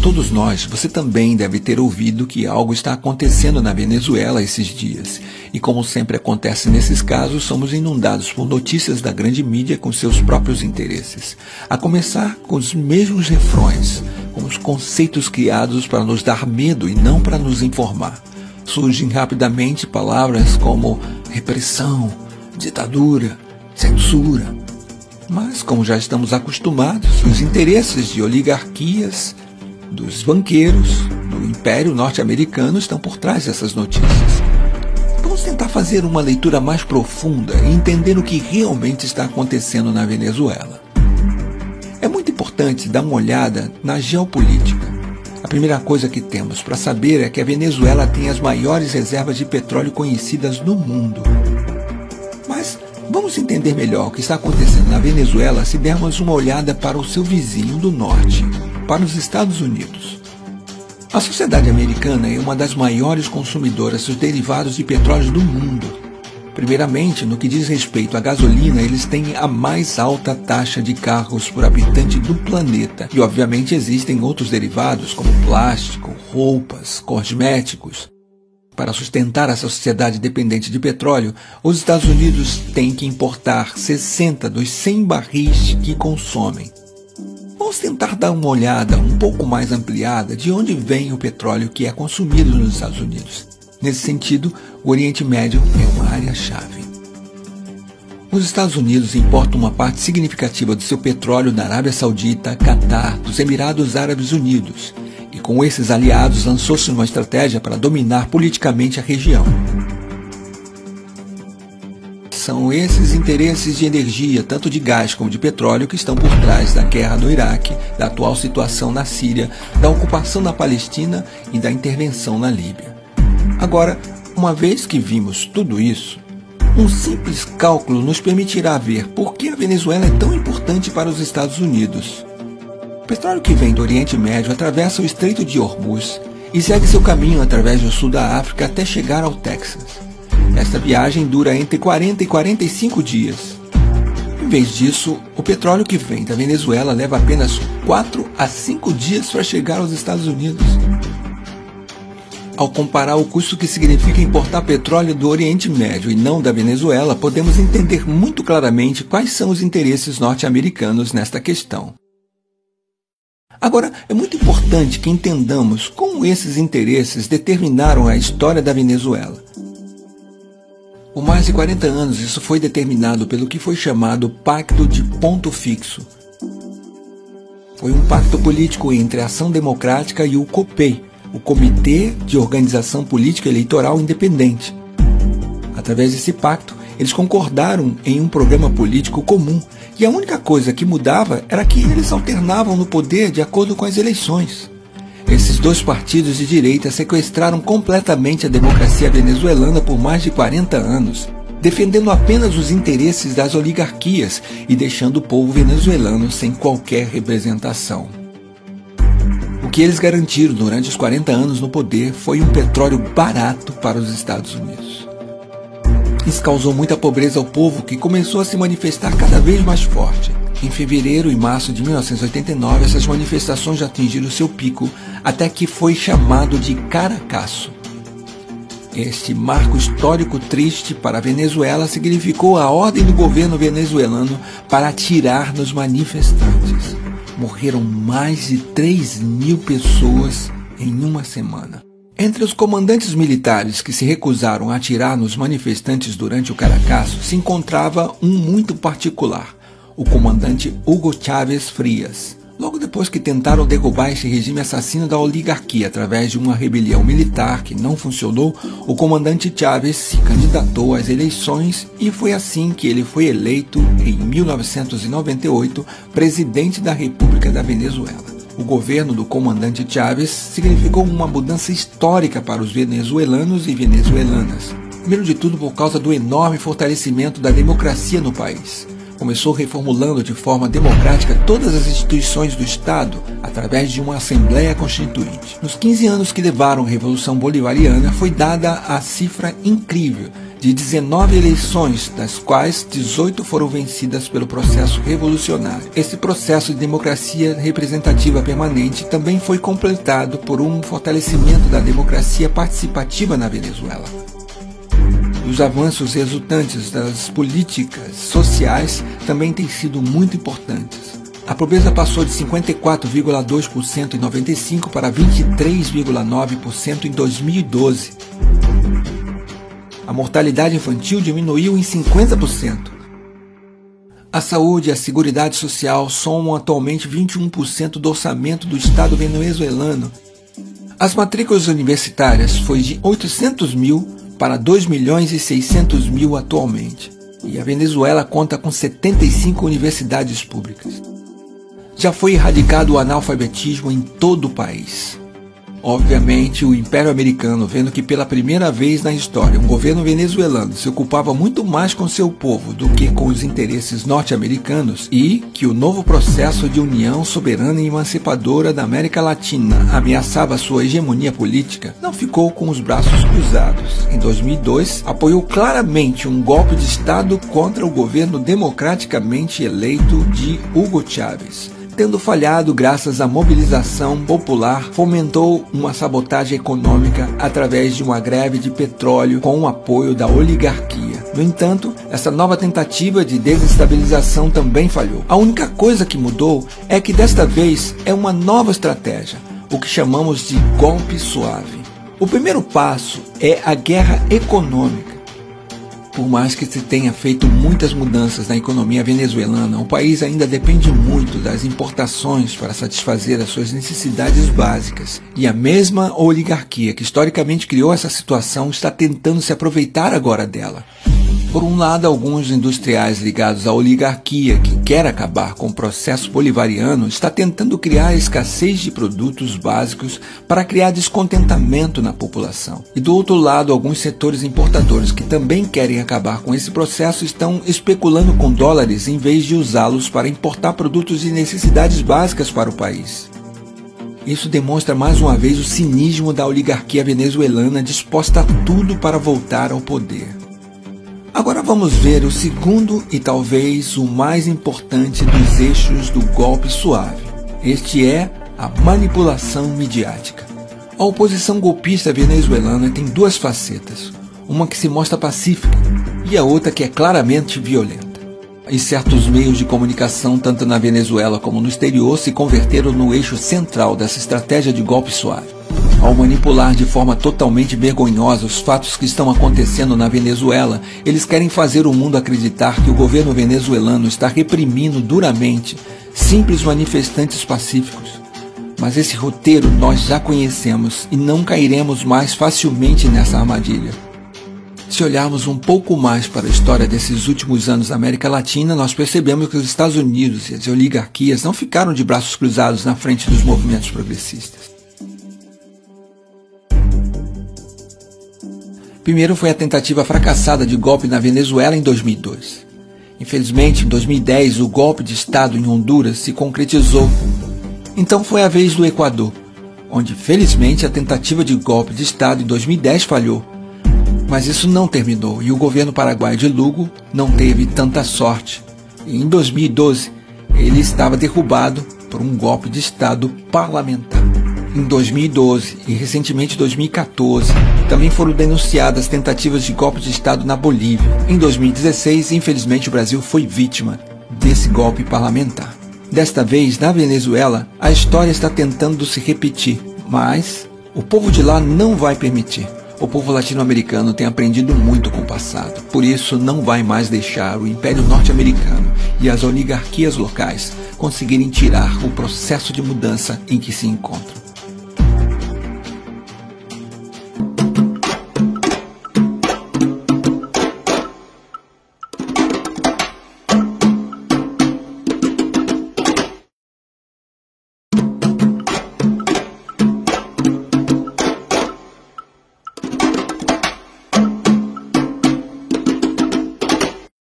todos nós, você também deve ter ouvido que algo está acontecendo na Venezuela esses dias. E como sempre acontece nesses casos, somos inundados por notícias da grande mídia com seus próprios interesses. A começar com os mesmos refrões, com os conceitos criados para nos dar medo e não para nos informar. Surgem rapidamente palavras como repressão, ditadura, censura. Mas, como já estamos acostumados, os interesses de oligarquias, dos banqueiros, do Império Norte-Americano estão por trás dessas notícias. Vamos tentar fazer uma leitura mais profunda e entender o que realmente está acontecendo na Venezuela. É muito importante dar uma olhada na geopolítica. A primeira coisa que temos para saber é que a Venezuela tem as maiores reservas de petróleo conhecidas no mundo. Mas vamos entender melhor o que está acontecendo na Venezuela se dermos uma olhada para o seu vizinho do norte, para os Estados Unidos. A sociedade americana é uma das maiores consumidoras dos derivados de petróleo do mundo. Primeiramente, no que diz respeito à gasolina, eles têm a mais alta taxa de carros por habitante do planeta. E obviamente existem outros derivados como plástico, roupas, cosméticos. Para sustentar essa sociedade dependente de petróleo, os Estados Unidos têm que importar 60 dos 100 barris que consomem. Vamos tentar dar uma olhada um pouco mais ampliada de onde vem o petróleo que é consumido nos Estados Unidos. Nesse sentido, o Oriente Médio é uma área-chave. Os Estados Unidos importam uma parte significativa do seu petróleo da Arábia Saudita, Catar, dos Emirados Árabes Unidos. E com esses aliados lançou-se uma estratégia para dominar politicamente a região. São esses interesses de energia, tanto de gás como de petróleo, que estão por trás da guerra do Iraque, da atual situação na Síria, da ocupação da Palestina e da intervenção na Líbia. Agora, uma vez que vimos tudo isso, um simples cálculo nos permitirá ver por que a Venezuela é tão importante para os Estados Unidos. O petróleo que vem do Oriente Médio atravessa o Estreito de Hormuz e segue seu caminho através do sul da África até chegar ao Texas. Esta viagem dura entre 40 e 45 dias. Em vez disso, o petróleo que vem da Venezuela leva apenas 4 a 5 dias para chegar aos Estados Unidos. Ao comparar o custo que significa importar petróleo do Oriente Médio e não da Venezuela, podemos entender muito claramente quais são os interesses norte-americanos nesta questão. Agora, é muito importante que entendamos como esses interesses determinaram a história da Venezuela. Por mais de 40 anos, isso foi determinado pelo que foi chamado Pacto de Ponto Fixo. Foi um pacto político entre a Ação Democrática e o COPEI, o Comitê de Organização Política Eleitoral Independente. Através desse pacto, eles concordaram em um programa político comum, e a única coisa que mudava era que eles alternavam no poder de acordo com as eleições. Esses dois partidos de direita sequestraram completamente a democracia venezuelana por mais de 40 anos, defendendo apenas os interesses das oligarquias e deixando o povo venezuelano sem qualquer representação. O que eles garantiram durante os 40 anos no poder foi um petróleo barato para os Estados Unidos. Isso causou muita pobreza ao povo, que começou a se manifestar cada vez mais forte. Em fevereiro e março de 1989, essas manifestações já atingiram seu pico, até que foi chamado de Caracaço. Este marco histórico triste para a Venezuela significou a ordem do governo venezuelano para atirar nos manifestantes. Morreram mais de 3.000 pessoas em uma semana. Entre os comandantes militares que se recusaram a atirar nos manifestantes durante o Caracaço se encontrava um muito particular, o comandante Hugo Chávez Frías. Logo depois que tentaram derrubar este regime assassino da oligarquia através de uma rebelião militar que não funcionou, o comandante Chávez se candidatou às eleições e foi assim que ele foi eleito em 1998 presidente da República da Venezuela. O governo do comandante Chávez significou uma mudança histórica para os venezuelanos e venezuelanas. Primeiro de tudo por causa do enorme fortalecimento da democracia no país. Começou reformulando de forma democrática todas as instituições do Estado através de uma Assembleia Constituinte. Nos 15 anos que levaram a Revolução Bolivariana, foi dada a cifra incrível de 19 eleições, das quais 18 foram vencidas pelo processo revolucionário. Esse processo de democracia representativa permanente também foi completado por um fortalecimento da democracia participativa na Venezuela. Os avanços resultantes das políticas sociais também têm sido muito importantes. A pobreza passou de 54,2% em 95 para 23,9% em 2012. A mortalidade infantil diminuiu em 50%. A saúde e a seguridade social somam atualmente 21% do orçamento do Estado venezuelano. As matrículas universitárias foi de 800 mil para 2.600.000 atualmente. E a Venezuela conta com 75 universidades públicas. Já foi erradicado o analfabetismo em todo o país. Obviamente, o Império Americano, vendo que pela primeira vez na história um governo venezuelano se ocupava muito mais com seu povo do que com os interesses norte-americanos e que o novo processo de união soberana e emancipadora da América Latina ameaçava sua hegemonia política, não ficou com os braços cruzados. Em 2002, apoiou claramente um golpe de Estado contra o governo democraticamente eleito de Hugo Chávez. Tendo falhado graças à mobilização popular, fomentou uma sabotagem econômica através de uma greve de petróleo com o apoio da oligarquia. No entanto, essa nova tentativa de desestabilização também falhou. A única coisa que mudou é que desta vez é uma nova estratégia, o que chamamos de golpe suave. O primeiro passo é a guerra econômica. Por mais que se tenha feito muitas mudanças na economia venezuelana, o país ainda depende muito das importações para satisfazer as suas necessidades básicas. E a mesma oligarquia que historicamente criou essa situação está tentando se aproveitar agora dela. Por um lado, alguns industriais ligados à oligarquia, que quer acabar com o processo bolivariano, está tentando criar escassez de produtos básicos para criar descontentamento na população. E do outro lado, alguns setores importadores que também querem acabar com esse processo estão especulando com dólares em vez de usá-los para importar produtos de necessidades básicas para o país. Isso demonstra mais uma vez o cinismo da oligarquia venezuelana disposta a tudo para voltar ao poder. Agora vamos ver o segundo e talvez o mais importante dos eixos do golpe suave. Este é a manipulação midiática. A oposição golpista venezuelana tem duas facetas, uma que se mostra pacífica e a outra que é claramente violenta. E certos meios de comunicação, tanto na Venezuela como no exterior, se converteram no eixo central dessa estratégia de golpe suave. Ao manipular de forma totalmente vergonhosa os fatos que estão acontecendo na Venezuela, eles querem fazer o mundo acreditar que o governo venezuelano está reprimindo duramente simples manifestantes pacíficos. Mas esse roteiro nós já conhecemos e não cairemos mais facilmente nessa armadilha. Se olharmos um pouco mais para a história desses últimos anos na América Latina, nós percebemos que os Estados Unidos e as oligarquias não ficaram de braços cruzados na frente dos movimentos progressistas. Primeiro foi a tentativa fracassada de golpe na Venezuela em 2002. Infelizmente, em 2010, o golpe de Estado em Honduras se concretizou. Então foi a vez do Equador, onde felizmente a tentativa de golpe de Estado em 2010 falhou. Mas isso não terminou e o governo paraguaio de Lugo não teve tanta sorte. E em 2012, ele estava derrubado por um golpe de Estado parlamentar. Em 2012 e recentemente 2014, também foram denunciadas tentativas de golpe de Estado na Bolívia. Em 2016, infelizmente, o Brasil foi vítima desse golpe parlamentar. Desta vez, na Venezuela, a história está tentando se repetir, mas o povo de lá não vai permitir. O povo latino-americano tem aprendido muito com o passado, por isso não vai mais deixar o Império Norte-Americano e as oligarquias locais conseguirem tirar o processo de mudança em que se encontram.